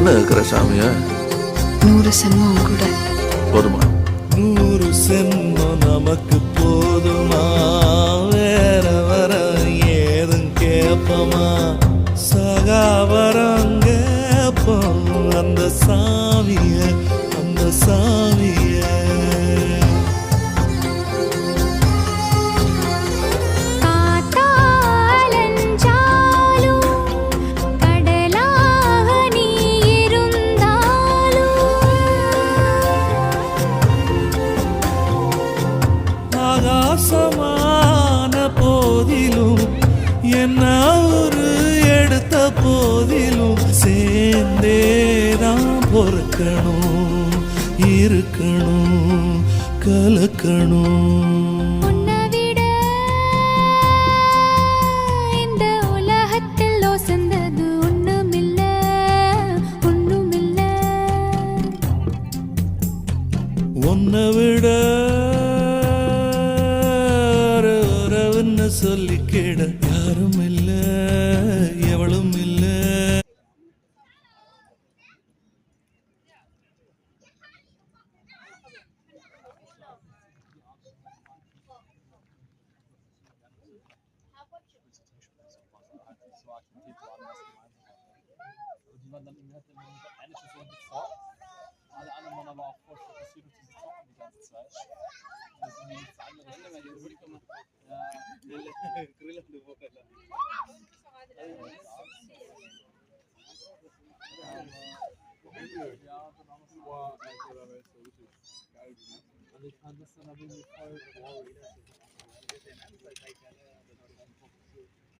என்ன இருக்கிற சாமியா 100 சென்மம் கூட போதுமா? 100 சென்மம் நமக்கு போதுமா? வேற வர ஏதும் கேப்பமா? சகாவரம் கேப்போம் அந்த சாமிய, அந்த சாமிய. ஆகாசமான போதிலும் என்ன ஒரு எடுத்த போதிலும் சேர்ந்தேதான் பொறுக்கணும், இருக்கணும், கலக்கணும். உன்னை விட உறவுன்னு சொல்லிக்கிட யாரும் இல்ல, எவளும் இல்ல. Alle anderen waren aber auch voll fokussiert auf dieses Zocken die ganze Zeit. Das sind nichts anderes. Also ich fand das dann aber irgendwie voll